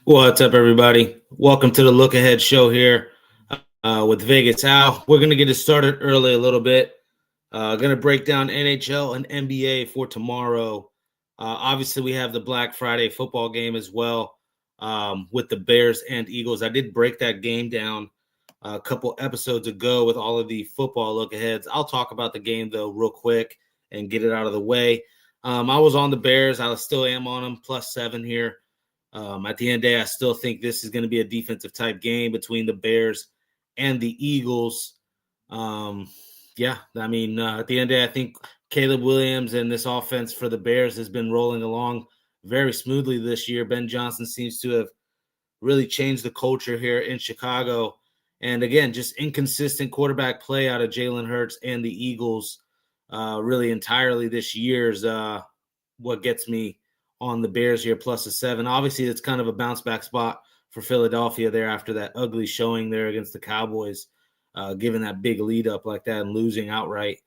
What's up, everybody? Welcome to the Look Ahead show here with Vegas Al. We're going to get it started early a little bit. Going to break down NHL and NBA for tomorrow. Obviously, we have the Black Friday football game as well with the Bears and Eagles. I did break that game down a couple episodes ago with all of the football look aheads. I'll talk about the game, though, real quick and get it out of the way. I was on the Bears. I still am on them, +7 here. At the end of the day, I still think this is going to be a defensive type game between the Bears and the Eagles. At the end of the day, I think Caleb Williams and this offense for the Bears has been rolling along very smoothly this year. Ben Johnson seems to have really changed the culture here in Chicago. And again, just inconsistent quarterback play out of Jalen Hurts and the Eagles really entirely this year is what gets me on the Bears here, +7. Obviously, it's kind of a bounce back spot for Philadelphia there after that ugly showing there against the Cowboys, giving that big lead up like that and losing outright.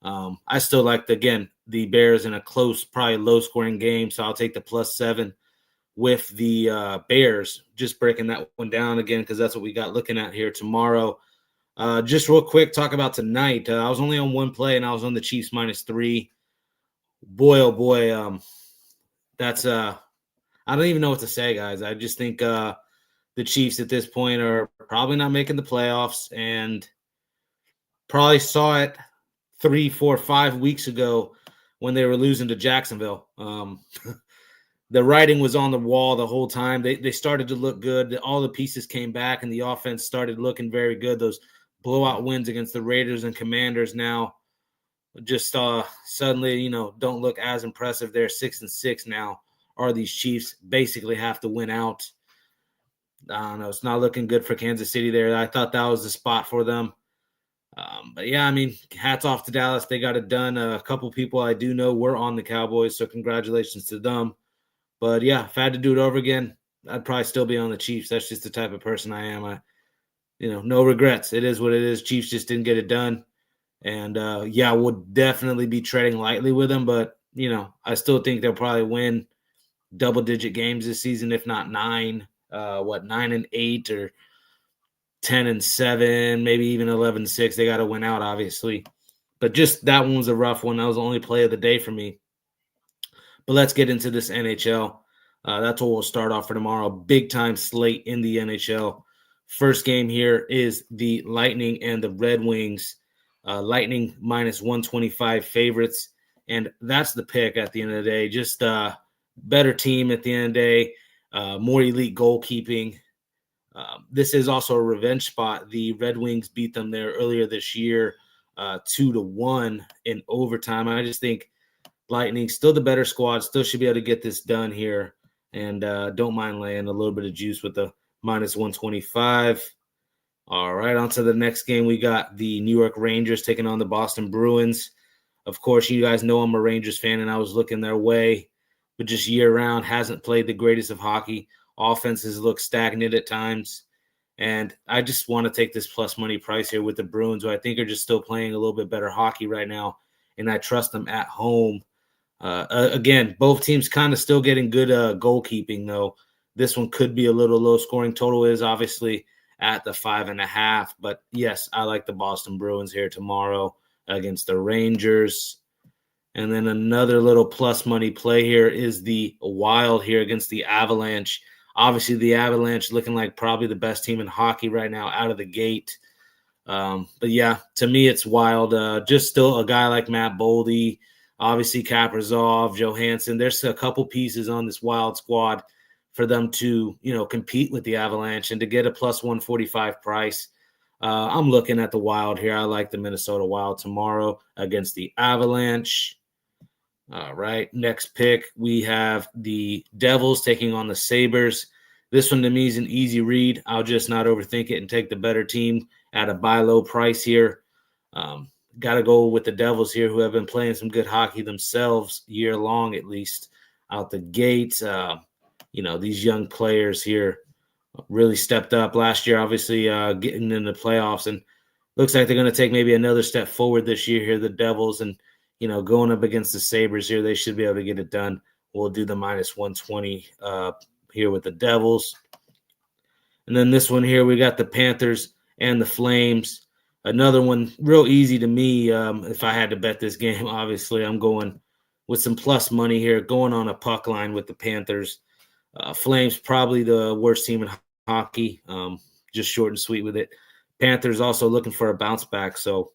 I still like, the Bears in a close, probably low scoring game. So I'll take the +7 with the Bears, just breaking that one down again, because that's what we got looking at here tomorrow. Just real quick, talk about tonight. I was only on one play and I was on the Chiefs -3. Boy, oh boy. That's I don't even know what to say, guys. I just think the Chiefs at this point are probably not making the playoffs, and probably saw it 3, 4, 5 weeks ago when they were losing to Jacksonville. The writing was on the wall the whole time. They started to look good. All the pieces came back, and the offense started looking very good. Those blowout wins against the Raiders and Commanders now just suddenly, don't look as impressive. They're 6-6 now. Are these Chiefs basically have to win out? I don't know. It's not looking good for Kansas City there. I thought that was the spot for them. Hats off to Dallas. They got it done. A couple people I do know were on the Cowboys, so congratulations to them. But yeah, if I had to do it over again, I'd probably still be on the Chiefs. That's just the type of person I am. No regrets. It is what it is. Chiefs just didn't get it done. And, we'll definitely be treading lightly with them. But, I still think they'll probably win double-digit games this season, if not 9. 9-8 or 10-7, maybe even 11-6. They got to win out, obviously. But just that one was a rough one. That was the only play of the day for me. But let's get into this NHL. That's what we'll start off for tomorrow. Big-time slate in the NHL. First game here is the Lightning and the Red Wings. Lightning -125 favorites, and that's the pick at the end of the day. Just better team at the end of the day, more elite goalkeeping. This is also a revenge spot. The Red Wings beat them there earlier this year, 2-1 in overtime. I just think Lightning still the better squad, still should be able to get this done here, and don't mind laying a little bit of juice with the -125. All right, on to the next game. We got the New York Rangers taking on the Boston Bruins. Of course, you guys know I'm a Rangers fan, and I was looking their way, but just year-round hasn't played the greatest of hockey. Offenses look stagnant at times, and I just want to take this plus money price here with the Bruins, who I think are just still playing a little bit better hockey right now, and I trust them at home. Again, both teams kind of still getting good goalkeeping, though. This one could be a little low-scoring. Total is obviously at the 5.5. But yes, I like the Boston Bruins here tomorrow against the Rangers. And then another little plus money play here is the Wild here against the Avalanche. Obviously, the Avalanche looking like probably the best team in hockey right now out of the gate. But yeah, to me, it's Wild. Just still a guy like Matt Boldy, obviously Kaprizov, Johansson. There's a couple pieces on this Wild squad for them to, compete with the Avalanche and to get a +145 price. I'm looking at the Wild here. I like the Minnesota Wild tomorrow against the Avalanche. All right, next pick, we have the Devils taking on the Sabres. This one to me is an easy read. I'll just not overthink it and take the better team at a buy low price here. Got to go with the Devils here, who have been playing some good hockey themselves year long, at least out the gate. These young players here really stepped up last year, obviously getting into the playoffs, and looks like they're going to take maybe another step forward this year here, the Devils, and, going up against the Sabres here, they should be able to get it done. We'll do the -120 here with the Devils. And then this one here, we got the Panthers and the Flames. Another one real easy to me. If I had to bet this game, obviously I'm going with some plus money here, going on a puck line with the Panthers. Flames probably the worst team in hockey. Just short and sweet with it. Panthers also looking for a bounce back. So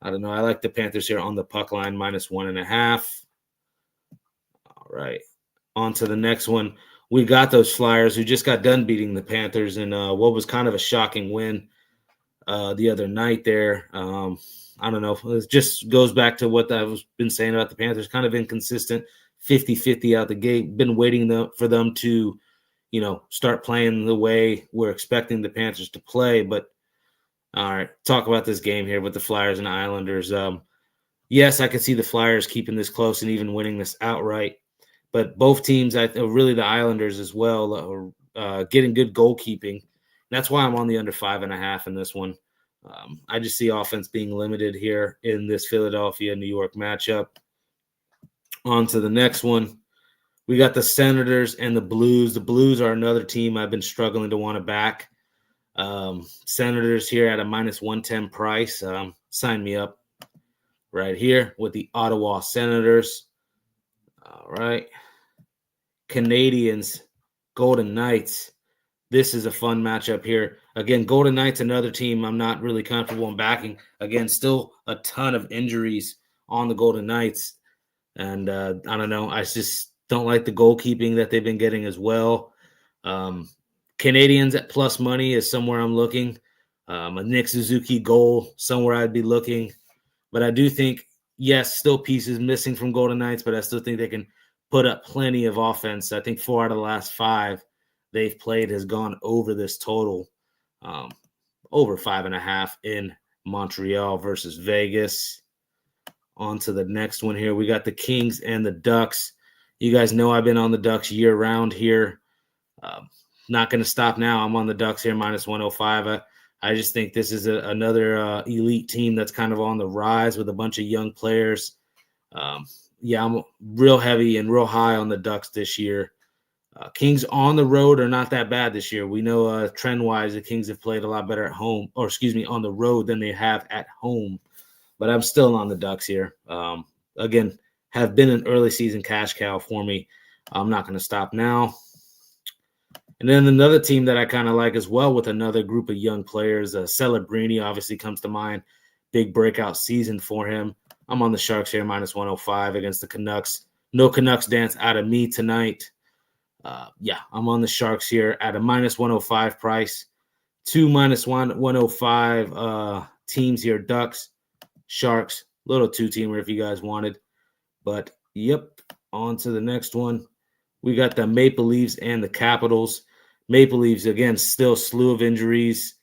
I don't know. I like the Panthers here on the puck line, -1.5. All right. On to the next one. We got those Flyers who just got done beating the Panthers in what was kind of a shocking win the other night there. I don't know. It just goes back to what I've been saying about the Panthers. Kind of inconsistent, 50-50 out the gate. Been waiting for them to, start playing the way we're expecting the Panthers to play. But, all right, talk about this game here with the Flyers and Islanders. Yes, I could see the Flyers keeping this close and even winning this outright. But both teams, really the Islanders as well, are getting good goalkeeping. That's why I'm on the under 5.5 in this one. I just see offense being limited here in this Philadelphia-New York matchup. On to the next one. We got the Senators and the Blues. The Blues are another team I've been struggling to want to back. Senators here at a -110 price. Sign me up right here with the Ottawa Senators. All right. Canadians, Golden Knights. This is a fun matchup here. Again, Golden Knights, another team I'm not really comfortable in backing. Again, still a ton of injuries on the Golden Knights. And I don't know. I just don't like the goalkeeping that they've been getting as well. Canadians at plus money is somewhere I'm looking. A Nick Suzuki goal, somewhere I'd be looking. But I do think, yes, still pieces missing from Golden Knights, but I still think they can put up plenty of offense. I think 4 out of the last 5 they've played has gone over this total, over 5.5 in Montreal versus Vegas. On to the next one here. We got the Kings and the Ducks. You guys know I've been on the Ducks year-round here. Not going to stop now. I'm on the Ducks here, -105. I just think this is another elite team that's kind of on the rise with a bunch of young players. I'm real heavy and real high on the Ducks this year. Kings on the road are not that bad this year. We know trend-wise the Kings have played a lot better at home, on the road than they have at home. But I'm still on the Ducks here. Again, have been an early season cash cow for me. I'm not going to stop now. And then another team that I kind of like as well with another group of young players, Celebrini obviously comes to mind. Big breakout season for him. I'm on the Sharks here, -105 against the Canucks. No Canucks dance out of me tonight. I'm on the Sharks here at a -105 price. 2 -105 teams here, Ducks, Sharks, little 2-teamer if you guys wanted. But, on to the next one. We got the Maple Leafs and the Capitals. Maple Leafs, again, still slew of injuries,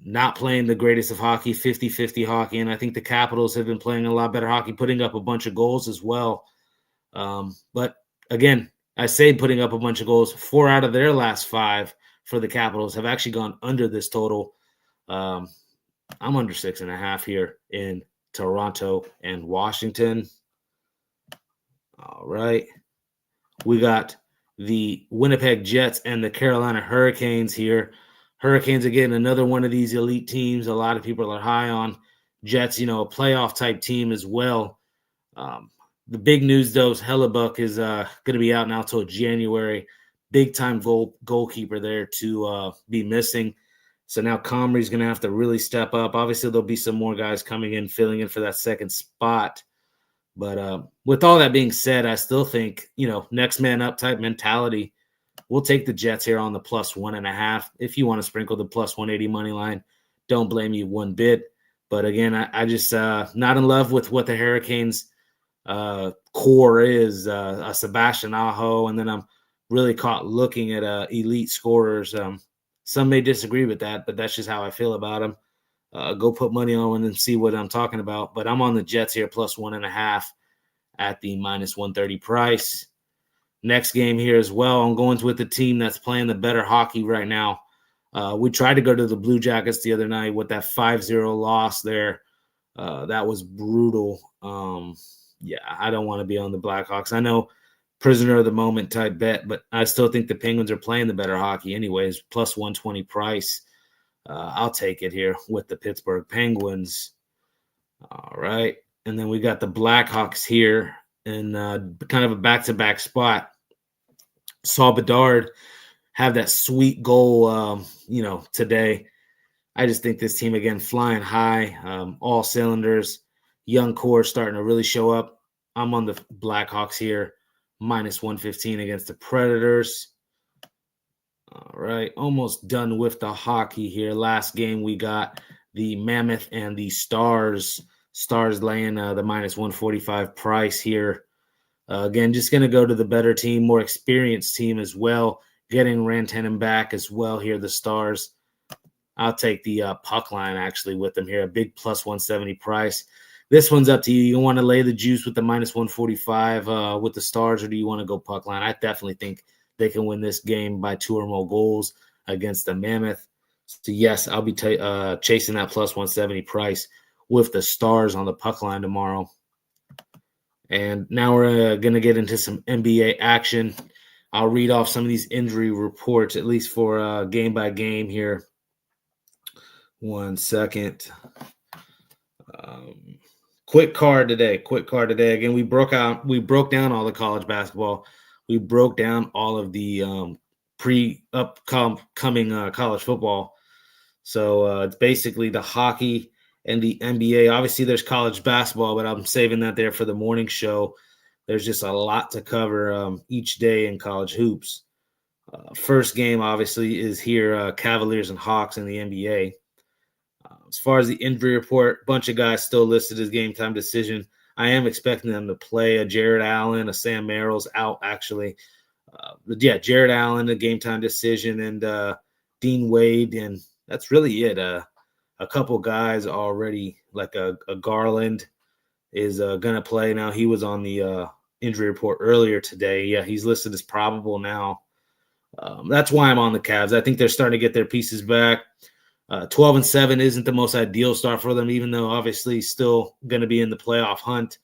not playing the greatest of hockey, 50-50 hockey. And I think the Capitals have been playing a lot better hockey, putting up a bunch of goals as well. But, again, I say putting up a bunch of goals. 4 out of their last 5 for the Capitals have actually gone under this total. I'm under 6.5 here in Toronto and Washington. All right. We got the Winnipeg Jets and the Carolina Hurricanes here. Hurricanes, again, another one of these elite teams a lot of people are high on. Jets, a playoff-type team as well. The big news, though, is Hellebuck is going to be out now till January. Big-time goalkeeper there to be missing. So now Comrie's going to have to really step up. Obviously, there'll be some more guys coming in, filling in for that second spot. But with all that being said, I still think, next man up type mentality. We'll take the Jets here on the +1.5. If you want to sprinkle the +180 money line, don't blame you one bit. But again, I just not in love with what the Hurricanes core is. A Sebastian Aho, and then I'm really caught looking at elite scorers. Some may disagree with that, but that's just how I feel about them. Go put money on one and see what I'm talking about. But I'm on the Jets here +1.5 at the -130 price. Next game here as well, I'm going with the team that's playing the better hockey right now. We tried to go to the Blue Jackets the other night with that 5-0 loss there. That was brutal. I don't want to be on the Blackhawks. I know prisoner of the moment type bet, but I still think the Penguins are playing the better hockey anyways. Plus 120 price. I'll take it here with the Pittsburgh Penguins. All right. And then we got the Blackhawks here in kind of a back-to-back spot. Saw Bedard have that sweet goal, today. I just think this team, again, flying high, all cylinders. Young core starting to really show up. I'm on the Blackhawks here, minus 115 against the Predators. All right, almost done with the hockey here. Last game we got the Mammoth and the Stars. Stars laying the minus 145 price here. Again, just going to go to the better team, more experienced team as well. Getting Rantanen back as well here, the Stars. I'll take the puck line actually with them here, a big plus 170 price. This one's up to you. You want to lay the juice with the minus 145 with the Stars, or do you want to go puck line? I definitely think they can win this game by 2 or more goals against the Mammoth. So, yes, I'll be chasing that plus 170 price with the Stars on the puck line tomorrow. And now we're going to get into some NBA action. I'll read off some of these injury reports, at least for game by game here. 1 second. Quick card today. Again, we broke down all the college basketball. We broke down all of the upcoming college football. So it's basically the hockey and the NBA. Obviously, there's college basketball, but I'm saving that there for the morning show. There's just a lot to cover each day in college hoops. First game, obviously, is here, Cavaliers and Hawks in the NBA. As far as the injury report, a bunch of guys still listed as game time decision. I am expecting them to play. A Jared Allen, a Sam Merrill's out, actually. Jared Allen, a game time decision, and Dean Wade, and that's really it. A couple guys already, like a Garland is going to play now. He was on the injury report earlier today. Yeah, he's listed as probable now. That's why I'm on the Cavs. I think they're starting to get their pieces back. 12-7 isn't the most ideal start for them, even though obviously still going to be in the playoff hunt.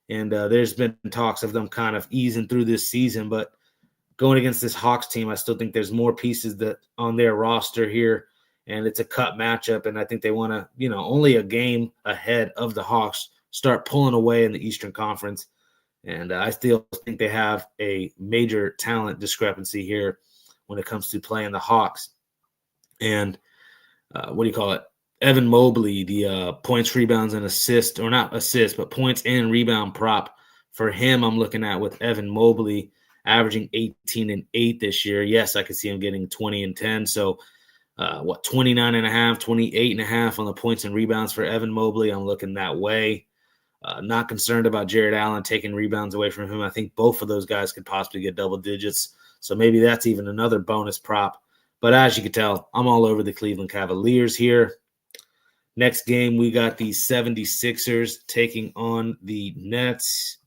And there's been talks of them kind of easing through this season. But going against this Hawks team, I still think there's more pieces that on their roster here. And it's a cut matchup. And I think they want to, only a game ahead of the Hawks, start pulling away in the Eastern Conference. And I still think they have a major talent discrepancy here when it comes to playing the Hawks. And Evan Mobley, the points, rebounds, and assists, or not assists, but points and rebound prop for him. I'm looking at with Evan Mobley averaging 18 and 8 this year. Yes, I could see him getting 20 and 10. So 29 and a half, 28 and a half on the points and rebounds for Evan Mobley. I'm looking that way. Not concerned about Jared Allen taking rebounds away from him. I think both of those guys could possibly get double digits. So maybe that's even another bonus prop. But as you can tell, I'm all over the Cleveland Cavaliers here. Next game, we got the 76ers taking on the Nets.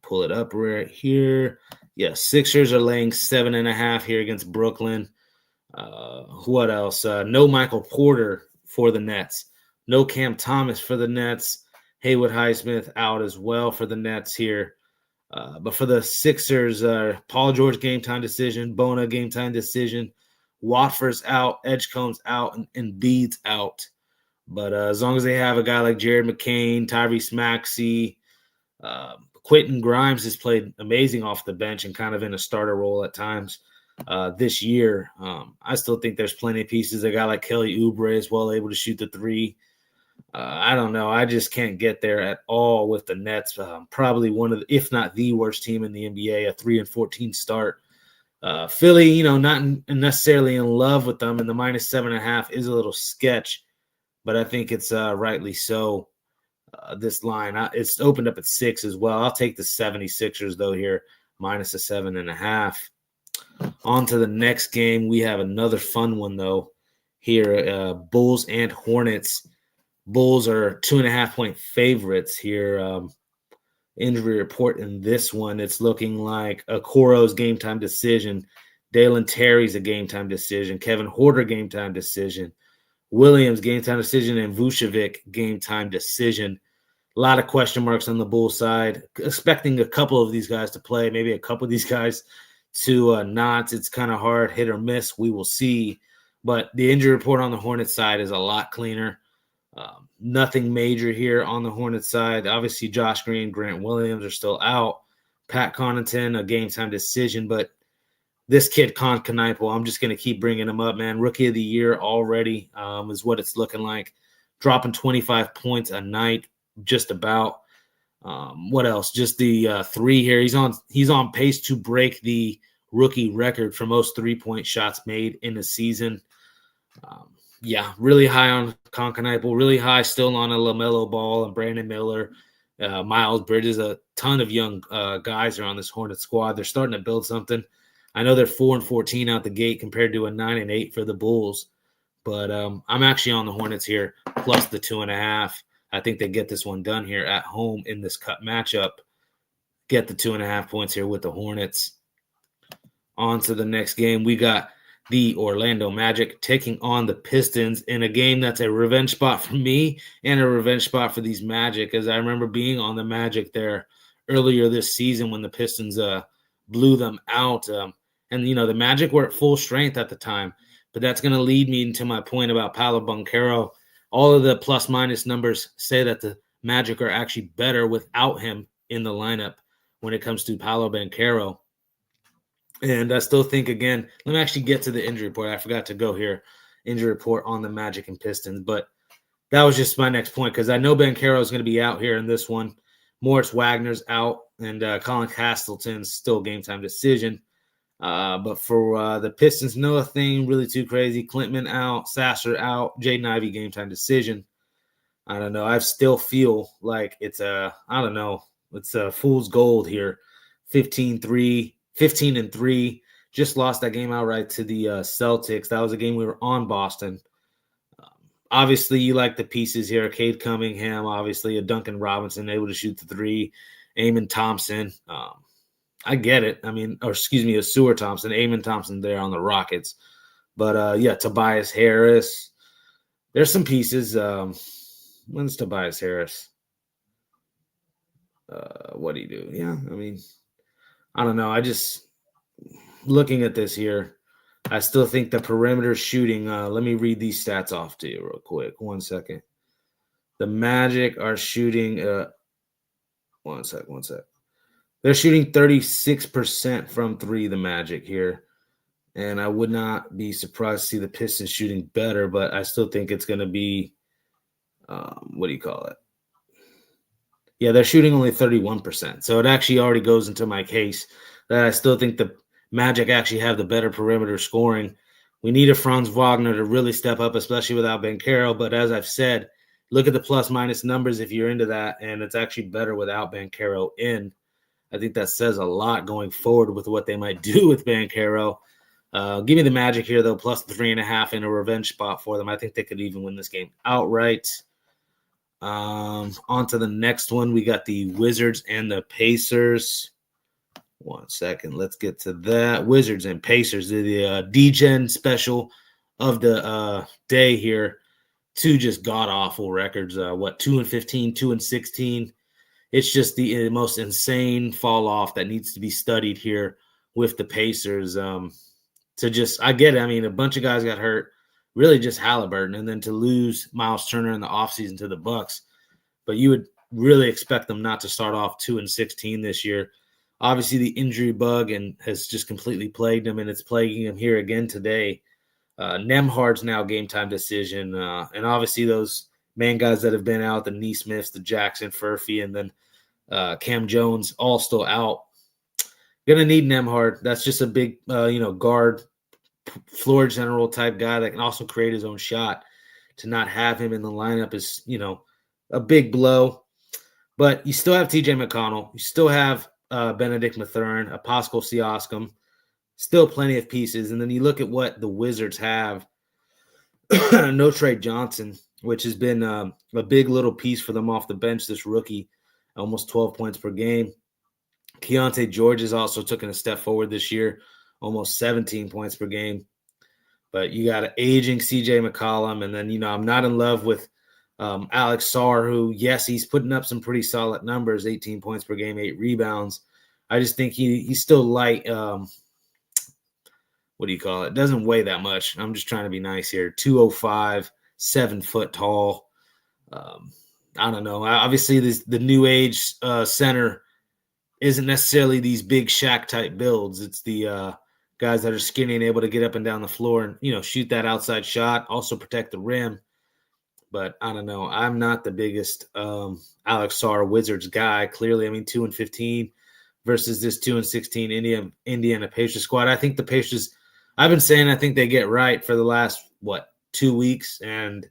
Pull it up right here. Yeah, Sixers are laying 7.5 here against Brooklyn. What else? No Michael Porter for the Nets. No Cam Thomas for the Nets. Haywood Highsmith out as well for the Nets here. But for the Sixers, Paul George game time decision, Bona game time decision. Watford's out, Edgecomb's out, and Embiid's out. But as long as they have a guy like Jared McCain, Tyrese Maxey, Quentin Grimes has played amazing off the bench and kind of in a starter role at times this year. I still think there's plenty of pieces. A guy like Kelly Oubre is well able to shoot the three. I don't know. I just can't get there at all with the Nets. Probably one of the, if not the worst team in the NBA, a 3-14 start. Philly, not necessarily in love with them, and the minus 7.5 is a little sketch, but I think it's rightly so. This line, it's opened up at 6 as well. I'll take the 76ers, though, here, minus a 7.5. On to the next game. We have another fun one, though, here, Bulls and Hornets. Bulls are 2.5-point favorites here. Injury report in this one, it's looking like Okoro's game time decision, Dalen Terry's a game time decision, Kevin Huerter game time decision, Williams game time decision, and Vucevic game time decision. A lot of question marks on the Bulls side. Expecting a couple of these guys to play, maybe a couple of these guys to not. It's kind of hard, hit or miss. We will see. But the injury report on the Hornets side is a lot cleaner. Nothing major here on the Hornets side. Obviously, Josh Green, Grant Williams are still out. Pat Connaughton, a game-time decision. But this kid, Con Kniple, I'm just going to keep bringing him up, man. Rookie of the year already is what it's looking like. Dropping 25 points a night, just about. What else? Just the three here. He's on pace to break the rookie record for most three-point shots made in a season. Really high on Con Kniple, really high still on a LaMelo Ball and Brandon Miller, Miles Bridges. A ton of young guys are on this Hornet squad. They're starting to build something. I know they're 4-14 out the gate compared to a 9-8 for the Bulls, but I'm actually on the Hornets here, plus the 2.5. I think they get this one done here at home in this cut matchup. Get the 2.5 points here with the Hornets. On to the next game. We got the Orlando Magic taking on the Pistons in a game that's a revenge spot for me and a revenge spot for these Magic, as I remember being on the Magic there earlier this season when the Pistons blew them out. And, the Magic were at full strength at the time. But that's going to lead me into my point about Paolo Banchero. All of the plus-minus numbers say that the Magic are actually better without him in the lineup when it comes to Paolo Banchero. And I still think, again, let me actually get to the injury report. I forgot to go here. Injury report on the Magic and Pistons. But that was just my next point because I know Banchero is going to be out here in this one. Moritz Wagner's out, and Colin Castleton's still game-time decision. But for the Pistons, nothing really too crazy. Clintman out, Sasser out, Jaden Ivey game-time decision. I don't know. I still feel like it's a fool's gold here. 15-3. Just lost that game outright to the Celtics. That was a game we were on Boston. Obviously, you like the pieces here. Cade Cunningham, obviously, a Duncan Robinson able to shoot the three. Eamon Thompson. I get it. A Sewer Thompson. Eamon Thompson there on the Rockets. But, Tobias Harris. There's some pieces. When's Tobias Harris? What do you do? Yeah, I don't know. I just looking at this here, I still think the perimeter shooting. Let me read these stats off to you real quick. 1 second. The Magic are shooting. One sec. They're shooting 36% from three. The Magic here, and I would not be surprised to see the Pistons shooting better. But I still think it's going to be. What do you call it? Yeah, they're shooting only 31%. So it actually already goes into my case that I still think the Magic actually have the better perimeter scoring. We need a Franz Wagner to really step up, especially without Banchero. But as I've said, look at the plus-minus numbers if you're into that, and it's actually better without Banchero in. I think that says a lot going forward with what they might do with Banchero. Give me the Magic here, though, plus the 3.5 in a revenge spot for them. I think they could even win this game outright. On to the next one. We got the Wizards and the Pacers. 1 second. Let's get to that. Wizards and Pacers, the D-Gen special of the day here. Two just god-awful records. 2-15, 2-16. It's just the most insane fall off that needs to be studied here with the Pacers. I get it. A bunch of guys got hurt. Really just Halliburton, and then to lose Miles Turner in the offseason to the Bucks. But you would really expect them not to start off 2-16 this year. Obviously, the injury bug has just completely plagued them, and it's plaguing them here again today. Nembhard's now game-time decision. And obviously those main guys that have been out, the Neesmiths, the Jackson, Furphy, and then Cam Jones, all still out. Going to need Nembhard. That's just a big, guard, floor general type guy that can also create his own shot. To not have him in the lineup is, a big blow. But you still have TJ McConnell. You still have Benedict Mathurin, Pascal Siakam. Still plenty of pieces. And then you look at what the Wizards have. No Trey Johnson, which has been a big little piece for them off the bench, this rookie. Almost 12 points per game. Keontae George has also taken a step forward this year. Almost 17 points per game. But you got an aging CJ McCollum. And then, I'm not in love with Alex Sarr, who, yes, he's putting up some pretty solid numbers, 18 points per game, 8 rebounds. I just think he's still light. What do you call it? Doesn't weigh that much. I'm just trying to be nice here. 205, 7 foot tall. I don't know. Obviously, the new age center isn't necessarily these big Shaq type builds. It's the guys that are skinny and able to get up and down the floor and shoot that outside shot, also protect the rim. But I don't know. I'm not the biggest Alex Sarr Wizards guy. Clearly, I mean 2-15 versus this 2-16 Indiana Pacers squad. I think the Pacers. I've been saying I think they get right for the last 2 weeks, and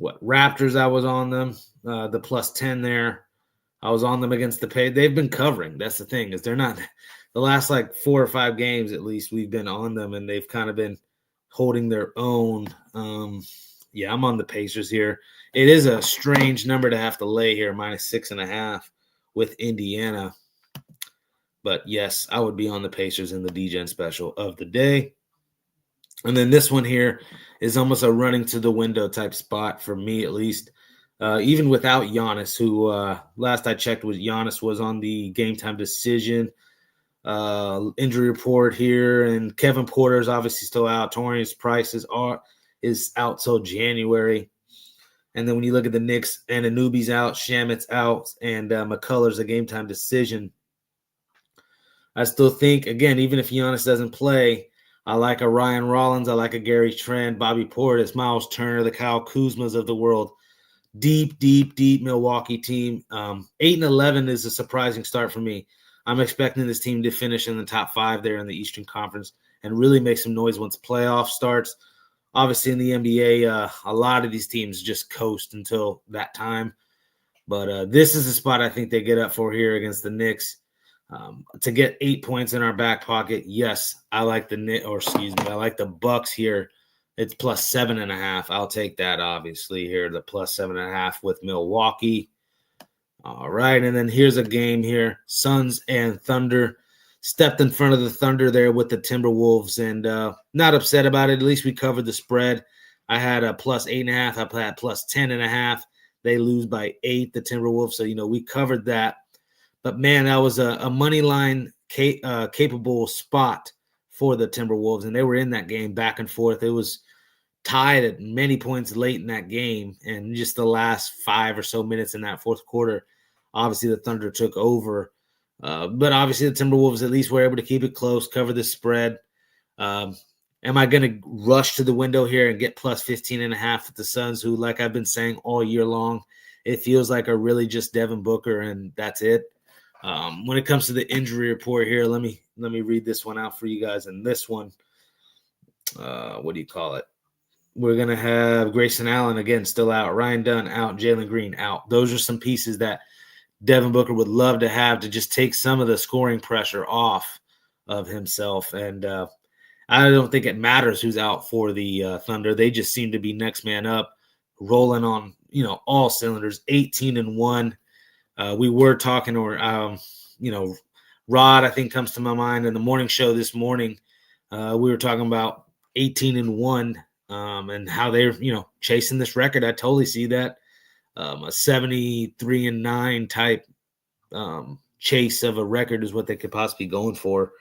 Raptors. I was on them, the +10 there. I was on them against the Pacers. They've been covering. That's the thing, is they're not the last 4 or 5 games at least we've been on them, and they've kind of been holding their own. Yeah, I'm on the Pacers here. It is a strange number to have to lay here, -6.5 with Indiana. But yes, I would be on the Pacers in the DGen special of the day. And then this one here is almost a running to the window type spot for me, at least. Even without Giannis, who last I checked Giannis was on the game time decision injury report here, and Kevin Porter is obviously still out. Torian Prince is out till January. And then when you look at the Knicks, Anunoby's out, Shamit's out, and McCullough's a game time decision. I still think, again, even if Giannis doesn't play, I like a Ryan Rollins, I like a Gary Trent, Bobby Portis, Miles Turner, the Kyle Kuzmas of the world. Deep Milwaukee team. 8-11 is a surprising start for me. I'm expecting this team to finish in the top 5 there in the Eastern Conference and really make some noise once playoff starts. Obviously, in the NBA, a lot of these teams just coast until that time. But this is the spot I think they get up for here against the Knicks. To get 8 points in our back pocket, yes, I like I like the Bucks here. It's +7.5. I'll take that, obviously, here, the +7.5 with Milwaukee. All right, and then here's a game here. Suns and Thunder. Stepped in front of the Thunder there with the Timberwolves, and not upset about it. At least we covered the spread. I had a +8.5. I had +10.5. They lose by 8, the Timberwolves. So, we covered that. But, man, that was a money line capable spot for the Timberwolves, and they were in that game back and forth. It was tied at many points late in that game, and just the last 5 or so minutes in that fourth quarter, obviously the Thunder took over. But obviously the Timberwolves at least were able to keep it close, cover the spread. Am I going to rush to the window here and get +15.5 with the Suns, who, like I've been saying all year long, it feels like are really just Devin Booker, and that's it. When it comes to the injury report here, let me read this one out for you guys. And this one, what do you call it? We're going to have Grayson Allen, again, still out. Ryan Dunn out. Jalen Green out. Those are some pieces that Devin Booker would love to have to just take some of the scoring pressure off of himself. And I don't think it matters who's out for the Thunder. They just seem to be next man up, rolling on, all cylinders, 18-1. We were talking, Rod, I think comes to my mind in the morning show this morning. We were talking about 18-1 and how they're, chasing this record. I totally see that. A 73-9 type chase of a record is what they could possibly be going for.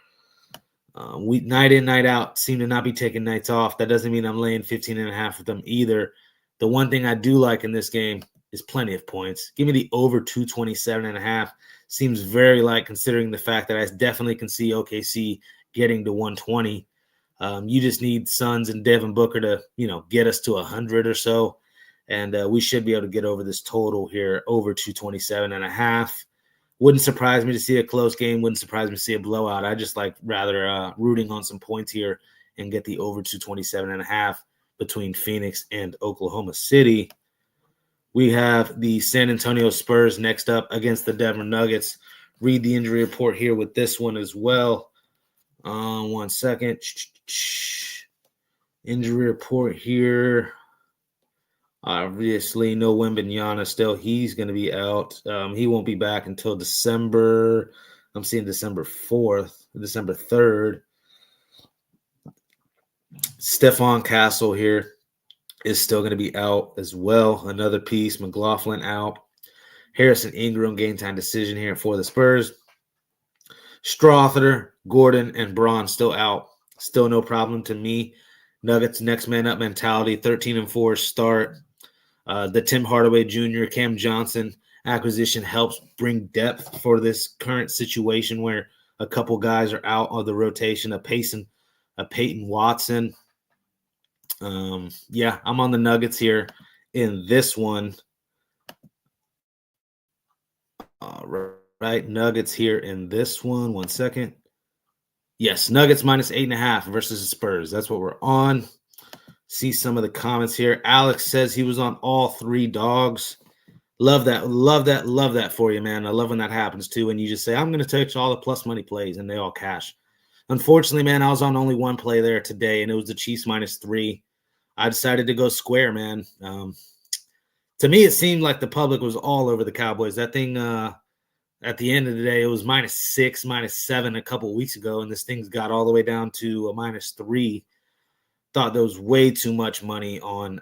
We night in, night out seem to not be taking nights off. That doesn't mean I'm laying 15.5 with them either. The one thing I do like in this game is plenty of points. Give me the over 227.5. Seems very light considering the fact that I definitely can see OKC getting to 120. You just need Suns and Devin Booker to, get us to 100 or so. And we should be able to get over this total here, over 227.5. Wouldn't surprise me to see a close game. Wouldn't surprise me to see a blowout. I just like rather rooting on some points here and get the over 227.5 between Phoenix and Oklahoma City. We have the San Antonio Spurs next up against the Denver Nuggets. Read the injury report here with this one as well. 1 second. Injury report here. Obviously, no Wembanyama still. He's going to be out. He won't be back until December. I'm seeing December 4th, December 3rd. Stephon Castle here. is still going to be out as well. Another piece, McLaughlin out. Harrison Ingram, game time decision here for the Spurs. Strother, Gordon, and Braun still out. Still no problem to me. Nuggets next man up mentality, 13-4 start. The Tim Hardaway Jr., Cam Johnson acquisition helps bring depth for this current situation where a couple guys are out of the rotation. A Peyton Watson. Yeah, I'm on the Nuggets here in this one. Right, Nuggets here in this one. 1 second. Yes, Nuggets -8.5 versus the Spurs. That's what we're on. See some of the comments here. Alex says he was on all three dogs. Love that. Love that. Love that for you, man. I love when that happens too. And you just say, I'm going to touch all the plus money plays, and they all cash. Unfortunately, man, I was on only one play there today, and it was the Chiefs -3. I decided to go square, man. To me, it seemed like the public was all over the Cowboys. That thing, at the end of the day, it was -6, -7 a couple of weeks ago, and this thing's got all the way down to a -3. Thought there was way too much money on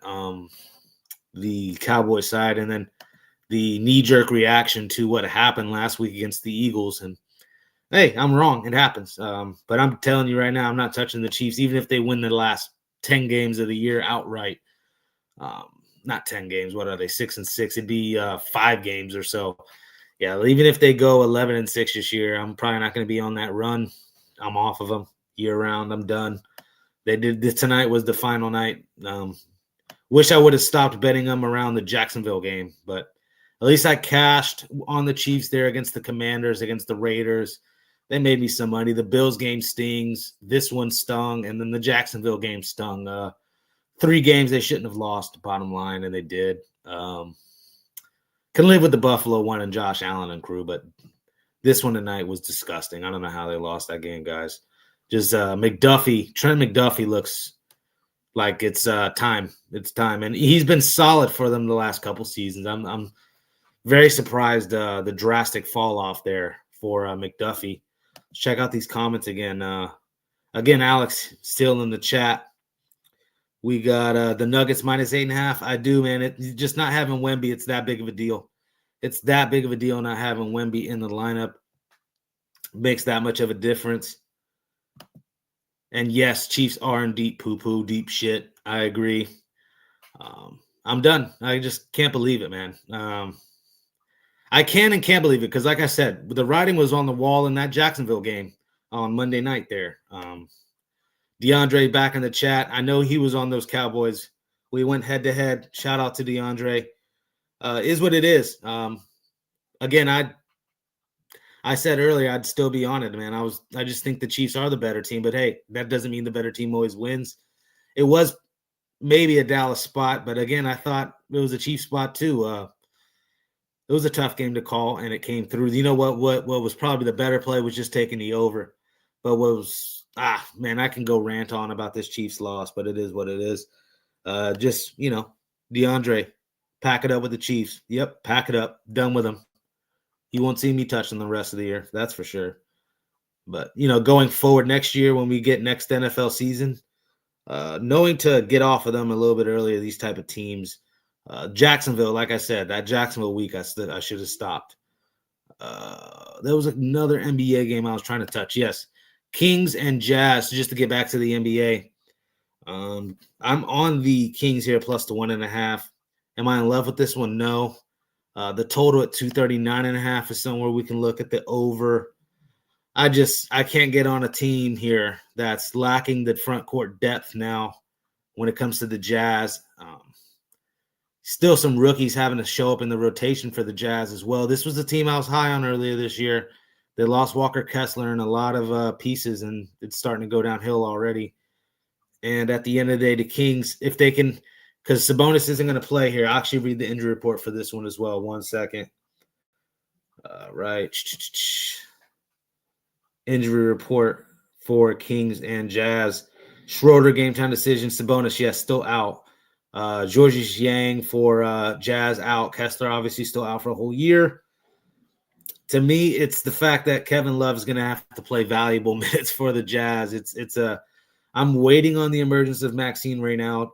the Cowboys side, and then the knee-jerk reaction to what happened last week against the Eagles. And hey, I'm wrong. It happens. But I'm telling you right now, I'm not touching the Chiefs, even if they win the last 10 games of the year outright. Not 10 games. What are they? 6-6. It'd be 5 games or so. Yeah, even if they go 11-6 this year, I'm probably not going to be on that run. I'm off of them year-round. I'm done. They did this tonight was the final night. Wish I would have stopped betting them around the Jacksonville game, but at least I cashed on the Chiefs there against the Commanders, against the Raiders. They made me some money. The Bills game stings. This one stung, and then the Jacksonville game stung. 3 games they shouldn't have lost, bottom line, and they did. Can live with the Buffalo one and Josh Allen and crew, but this one tonight was disgusting. I don't know how they lost that game, guys. Just Trent McDuffie looks like it's time. It's time. And he's been solid for them the last couple seasons. I'm very surprised the drastic fall off there for McDuffie. Check out these comments again. Again, Alex, still in the chat. We got the Nuggets -8.5. I do, man. It's just not having Wemby. It's that big of a deal. It's that big of a deal not having Wemby in the lineup. Makes that much of a difference. And yes, Chiefs are in deep poo-poo, deep shit. I agree. I'm done. I just can't believe it, man. I can and can't believe it because, like I said, the writing was on the wall in that Jacksonville game on Monday night there. DeAndre back in the chat. I know he was on those Cowboys. We went head-to-head. Shout out to DeAndre. Is what it is. Again, I said earlier I'd still be on it, man. I just think the Chiefs are the better team, but hey, that doesn't mean the better team always wins. It was maybe a Dallas spot, but again, I thought it was a Chiefs spot too. It was a tough game to call, and it came through. You know what was probably the better play was just taking the over. But man, I can go rant on about this Chiefs loss, but it is what it is. Just, DeAndre, pack it up with the Chiefs. Yep, pack it up. Done with them. You won't see me touching the rest of the year. That's for sure. But, going forward next year when we get next NFL season, knowing to get off of them a little bit earlier, these type of teams. Jacksonville, like I said, that Jacksonville week, I should have stopped. There was another NBA game I was trying to touch. Yes, Kings and Jazz, just to get back to the NBA. I'm on the Kings here plus the 1.5. Am I in love with this one? No. The total at 239.5 is somewhere we can look at the over. I can't get on a team here that's lacking the front court depth now when it comes to the Jazz. Still some rookies having to show up in the rotation for the Jazz as well. This was the team I was high on earlier this year. They lost Walker Kessler and a lot of pieces, and it's starting to go downhill already. And at the end of the day, the Kings, if they can – because Sabonis isn't going to play here. I'll actually read the injury report for this one as well. 1 second. Right. Injury report for Kings and Jazz. Schroeder, game time decision. Sabonis, yes, still out. Georges Yang for Jazz out. Kessler obviously still out for a whole year. To me, it's the fact that Kevin Love is going to have to play valuable minutes for the Jazz. I'm waiting on the emergence of Maxine right now.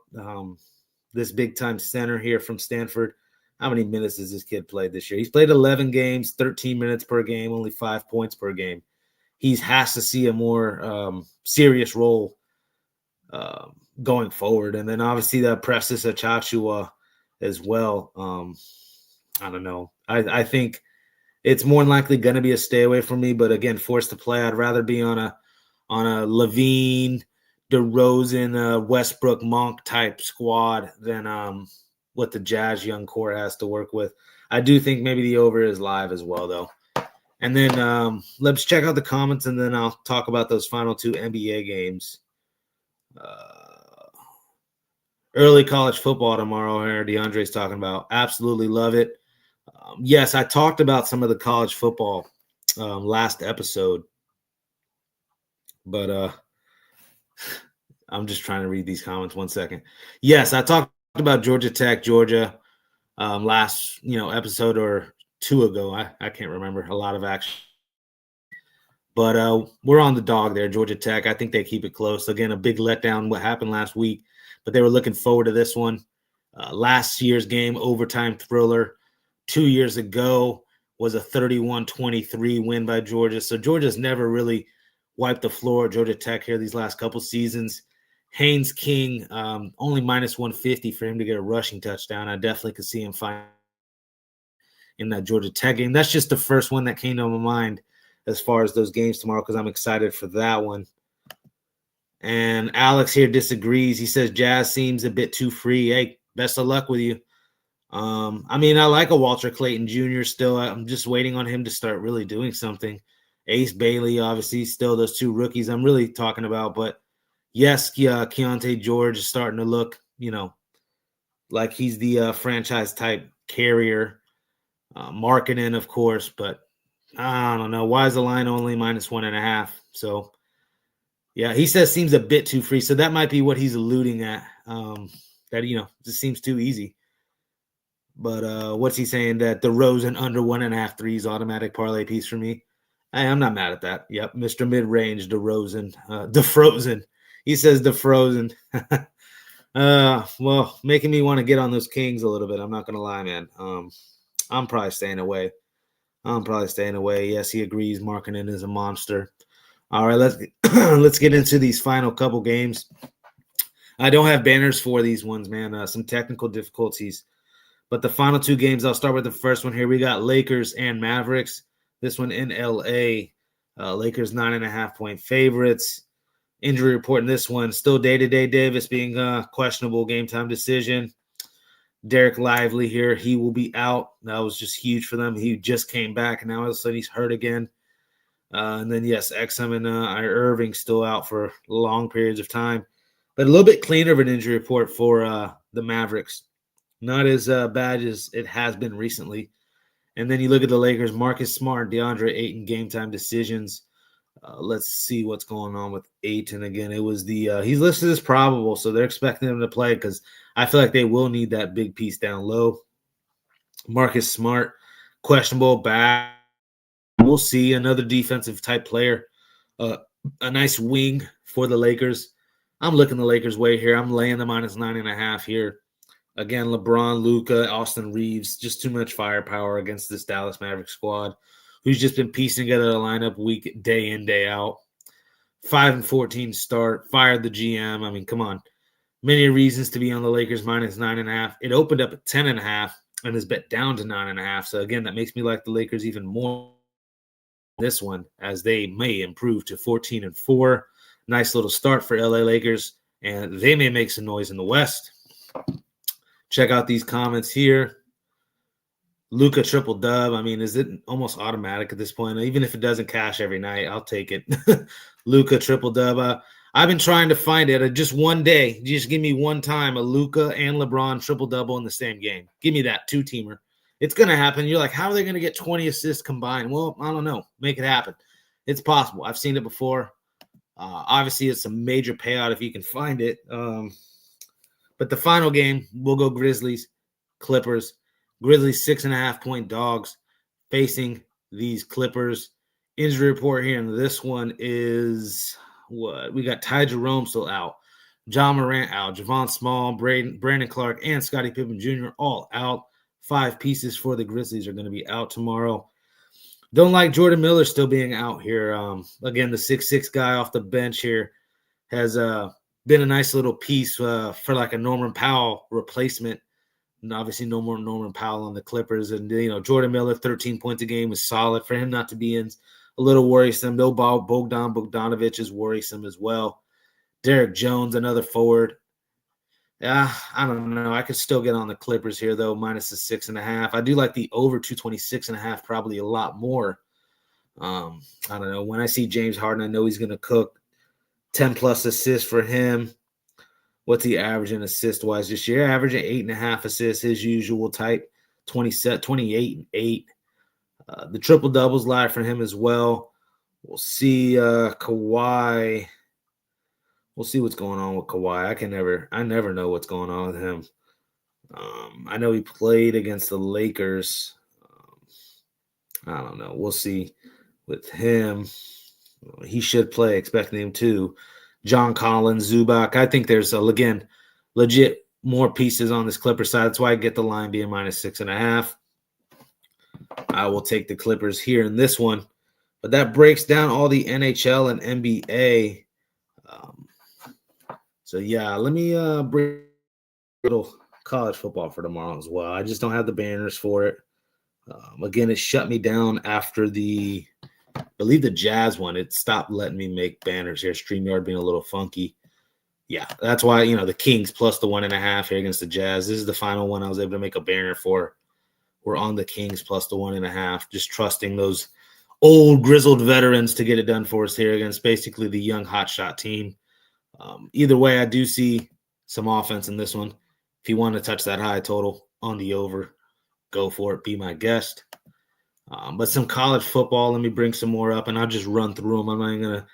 this big-time center here from Stanford. How many minutes has this kid played this year? He's played 11 games, 13 minutes per game, only 5 points per game. He has to see a more serious role going forward. And then obviously the Precious Achachua as well. I don't know. I think it's more than likely going to be a stay away from me. But again, forced to play, I'd rather be on a Levine, DeRozan, Westbrook, Monk type squad than what the Jazz young core has to work with. I do think maybe the over is live as well, though. And then let's check out the comments, and then I'll talk about those final 2 NBA games. Early college football tomorrow here, DeAndre's talking about. Absolutely love it. Yes, I talked about some of the college football last episode, but I'm just trying to read these comments 1 second. Yes, I talked about Georgia Tech, Georgia last episode or 2 ago. I can't remember. A lot of action. But we're on the dog there, Georgia Tech. I think they keep it close. Again, a big letdown what happened last week, but they were looking forward to this one. Last year's game, overtime thriller. 2 years ago was a 31-23 win by Georgia. So Georgia's never really wiped the floor at Georgia Tech here these last couple seasons. Haynes King, only minus 150 for him to get a rushing touchdown. I definitely could see him find in that Georgia Tech game. That's just the first one that came to my mind as far as those games tomorrow because I'm excited for that one. And Alex here disagrees. He says Jazz seems a bit too free. Hey, best of luck with you. I mean, I like a Walter Clayton Jr. still. I'm just waiting on him to start really doing something. Ace Bailey, obviously, still those 2 rookies I'm really talking about. But yes, Keontae George is starting to look, like he's the franchise type carrier. Marketing, of course, but I don't know. Why is the line only minus 1.5? So, yeah, he says seems a bit too free. So that might be what he's alluding at. That just seems too easy. But what's he saying? That DeRozan under 1.5 threes automatic parlay piece for me. Hey, I'm not mad at that. Yep, Mr. Mid-Range, DeRozan, DeFrozen. He says DeFrozen. Well, making me want to get on those Kings a little bit. I'm not gonna lie, man. I'm probably staying away. Yes, he agrees. Markkinen is a monster. All right, let's get into these final couple games. I don't have banners for these ones, man. Some technical difficulties. But the final 2 games, I'll start with the first one here. We got Lakers and Mavericks. This one in L.A. Lakers 9.5-point favorites. Injury report in this one. Still day-to-day Davis being questionable game time decision. Derek Lively here. He will be out. That was just huge for them. He just came back, and now all of a sudden he's hurt again. And then, yes, Exum and Irving still out for long periods of time. But a little bit cleaner of an injury report for the Mavericks. Not as bad as it has been recently. And then you look at the Lakers, Marcus Smart, DeAndre Ayton, game time decisions. Let's see what's going on with Ayton again. It was he's listed as probable, so they're expecting him to play because I feel like they will need that big piece down low. Marcus Smart, questionable back. We'll see. Another defensive type player. A nice wing for the Lakers. I'm looking the Lakers' way here. I'm laying the minus 9.5 here. Again, LeBron, Luka, Austin Reeves, just too much firepower against this Dallas Mavericks squad, who's just been piecing together a lineup week, day in, day out. 5-14 start, fired the GM. I mean, come on. Many reasons to be on the Lakers minus 9.5. It opened up at 10.5 and is bet down to 9.5. So, again, that makes me like the Lakers even more this one as they may improve to 14-4. Nice little start for LA Lakers, and they may make some noise in the West. Check out these comments here. Luka triple dub. I mean, is it almost automatic at this point? Even if it doesn't cash every night, I'll take it. Luka triple dub. I've been trying to find it. Just one day, just give me one time a Luka and LeBron triple double in the same game. Give me that 2-teamer. It's going to happen. You're like, how are they going to get 20 assists combined? Well, I don't know. Make it happen. It's possible. I've seen it before. Obviously, it's a major payout if you can find it. But the final game, we'll go Grizzlies, Clippers. Grizzlies 6.5-point dogs facing these Clippers. Injury report here, and this one is what? We got Ty Jerome still out. John Morant out. Javon Small, Brandon Clark, and Scottie Pippen Jr. all out. 5 pieces for the Grizzlies are going to be out tomorrow. Don't like Jordan Miller still being out here. Again, the 6'6" guy off the bench here has been a nice little piece for like a Norman Powell replacement. And obviously, no more Norman Powell on the Clippers. And, Jordan Miller, 13 points a game is solid. For him not to be in, a little worrisome. No Bogdanovich is worrisome as well. Derek Jones, another forward. Yeah, I don't know. I could still get on the Clippers here, though, minus the 6.5. I do like the over 226.5 probably a lot more. I don't know. When I see James Harden, I know he's going to cook. 10-plus assists for him. What's he averaging assist-wise this year? Averaging 8.5 assists, his usual type. 28 and 8. The triple-doubles lie for him as well. We'll see Kawhi. We'll see what's going on with Kawhi. I never know what's going on with him. I know he played against the Lakers. I don't know. We'll see with him. He should play, expecting him to. John Collins, Zubac. I think there's, again, legit more pieces on this Clippers side. That's why I get the line being minus 6.5. I will take the Clippers here in this one. But that breaks down all the NHL and NBA. Let me bring a little college football for tomorrow as well. I just don't have the banners for it. Again, it shut me down after I believe the Jazz one. It stopped letting me make banners here. StreamYard being a little funky. Yeah, that's why, the Kings plus the 1.5 here against the Jazz. This is the final one I was able to make a banner for. We're on the Kings plus the 1.5, just trusting those old grizzled veterans to get it done for us here against basically the young hotshot team. Either way, I do see some offense in this one. If you want to touch that high total on the over, go for it. Be my guest. But some college football, let me bring some more up, and I'll just run through them. I'm not even going to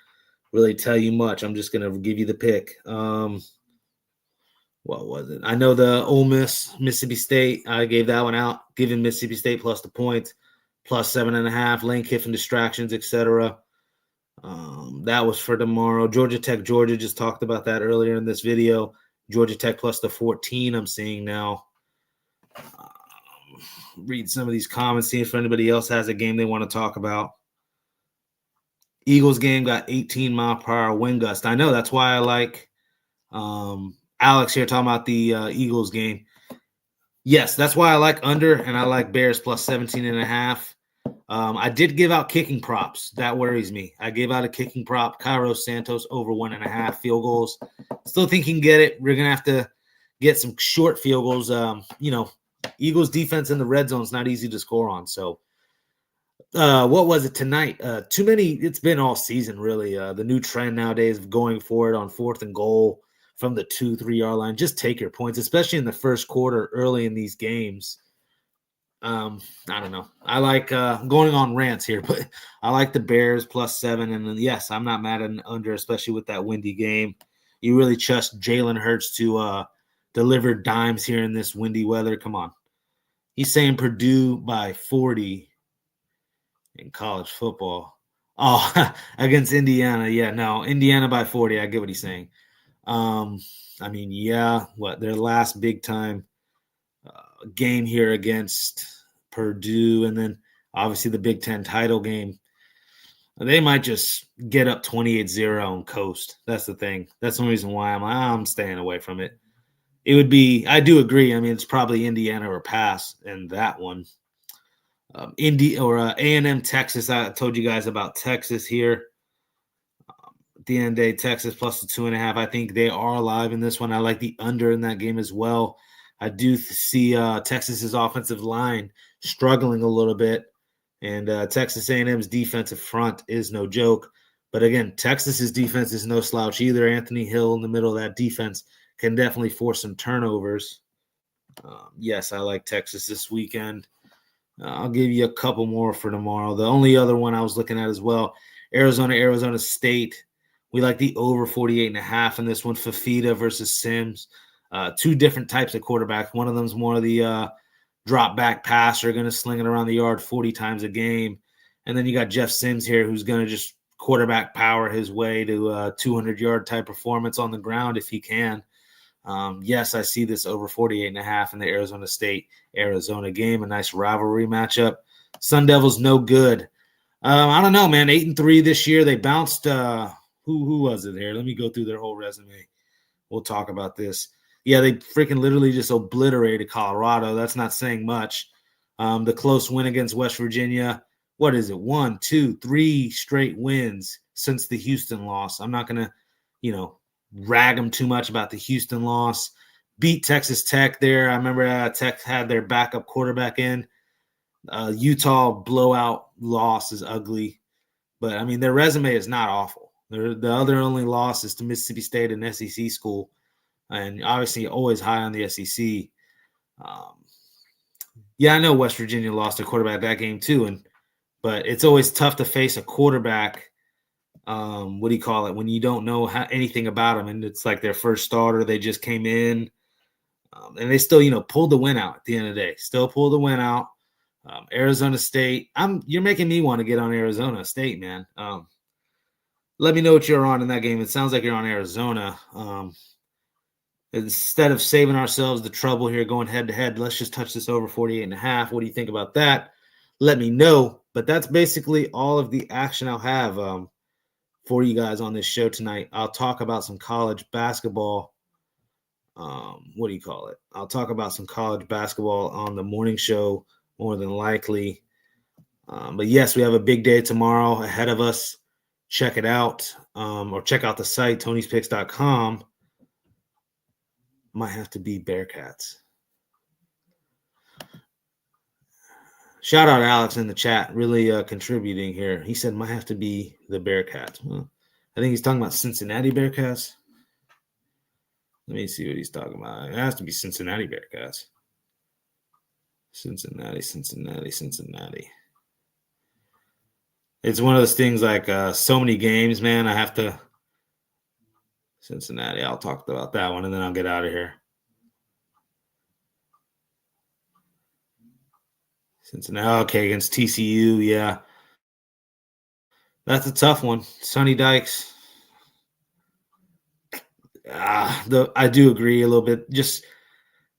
really tell you much. I'm just going to give you the pick. What was it? I know the Ole Miss, Mississippi State. I gave that one out, giving Mississippi State plus the points, plus 7.5, Lane Kiffin distractions, etc. That was for tomorrow. Georgia Tech, Georgia, just talked about that earlier in this video. Georgia Tech plus the 14 I'm seeing now. Read some of these comments, see if anybody else has a game they want to talk about. Eagles game got 18-mile-per-hour wind gust. I know, that's why I like Alex here talking about the Eagles game. Yes, that's why I like under, and I like Bears plus 17.5. I did give out kicking props. That worries me. I gave out a kicking prop, Cairo Santos over 1.5 field goals. Still think he can get it. We're going to have to get some short field goals. Eagles defense in the red zone is not easy to score on. So what was it tonight? Too many. It's been all season, really. The new trend nowadays of going for it on 4th and goal from the 2-3 yard line. Just take your points, especially in the first quarter early in these games. I don't know. I like going on rants here, but I like the Bears plus 7. And then, yes, I'm not mad at an under, especially with that windy game. You really trust Jalen Hurts to deliver dimes here in this windy weather. Come on. He's saying Purdue by 40 in college football. Oh, against Indiana. Yeah, no, Indiana by 40. I get what he's saying. Their last big time game here against Purdue, and then obviously the Big Ten title game. They might just get up 28-0 and coast. That's the thing. That's the reason why I'm staying away from it. It would be, I do agree. I mean, it's probably Indiana or pass in that one. A&M Texas. I told you guys about Texas here. At the end of the day, Texas plus the 2.5. I think they are alive in this one. I like the under in that game as well. I do see Texas's offensive line struggling a little bit, and Texas A&M's defensive front is no joke. But again, Texas's defense is no slouch either. Anthony Hill in the middle of that defense can definitely force some turnovers. Yes, I like Texas this weekend. I'll give you a couple more for tomorrow. The only other one I was looking at as well, Arizona State. We like the over 48.5 in this one. Fafita versus Sims. Two different types of quarterback. One of them's more of the drop back passer, going to sling it around the yard 40 times a game. And then you got Jeff Sims here, who's going to just quarterback power his way to a 200-yard type performance on the ground if he can. Yes, I see this over 48.5 in the Arizona State-Arizona game, a nice rivalry matchup. Sun Devils no good. I don't know, man. 8-3 this year. They bounced. Who was it here? Let me go through their whole resume. We'll talk about this. Yeah, they freaking literally just obliterated Colorado. That's not saying much. The close win against West Virginia. What is it? 1, 2, 3 straight wins since the Houston loss. I'm not going to, rag them too much about the Houston loss. Beat Texas Tech there. I remember Tech had their backup quarterback in. Utah blowout loss is ugly. But, I mean, their resume is not awful. The other only loss is to Mississippi State, an SEC school. And obviously always high on the SEC. I know West Virginia lost their quarterback that game too. But it's always tough to face a quarterback, when you don't know anything about them. And it's like their first starter. They just came in. And they still, pulled the win out at the end of the day. Still pulled the win out. Arizona State. You're making me want to get on Arizona State, man. Let me know what you're on in that game. It sounds like you're on Arizona. Instead of saving ourselves the trouble here going head-to-head, let's just touch this over 48.5. What do you think about that? Let me know. But that's basically all of the action I'll have for you guys on this show tonight. I'll talk about some college basketball. I'll talk about some college basketball on the morning show more than likely. But yes, we have a big day tomorrow ahead of us. Check it out, or check out the site, tonyspicks.com. Might have to be Bearcats. Shout out to Alex in the chat, really contributing here. He said might have to be the Bearcats. Well, I think he's talking about Cincinnati Bearcats. Let me see what he's talking about. It has to be Cincinnati Bearcats. Cincinnati. It's one of those things like so many games, man. I have to. Cincinnati. I'll talk about that one, and then I'll get out of here. Cincinnati. Okay, against TCU. Yeah. That's a tough one. Sonny Dykes. I do agree a little bit. Just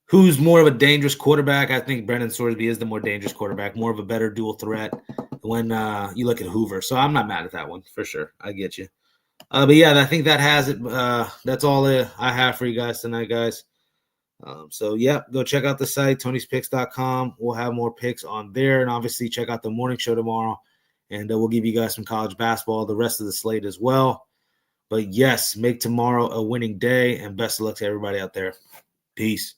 who's more of a dangerous quarterback? I think Brendan Sorsby is the more dangerous quarterback, more of a better dual threat when you look at Hoover. So I'm not mad at that one for sure. I get you. But yeah, I think that has it. That's all I have for you guys tonight, guys. Go check out the site, tonyspicks.com. We'll have more picks on there. And obviously check out the morning show tomorrow. And we'll give you guys some college basketball, the rest of the slate as well. But yes, make tomorrow a winning day. And best of luck to everybody out there. Peace.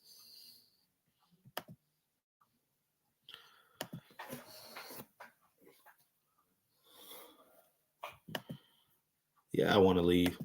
Yeah, I want to leave.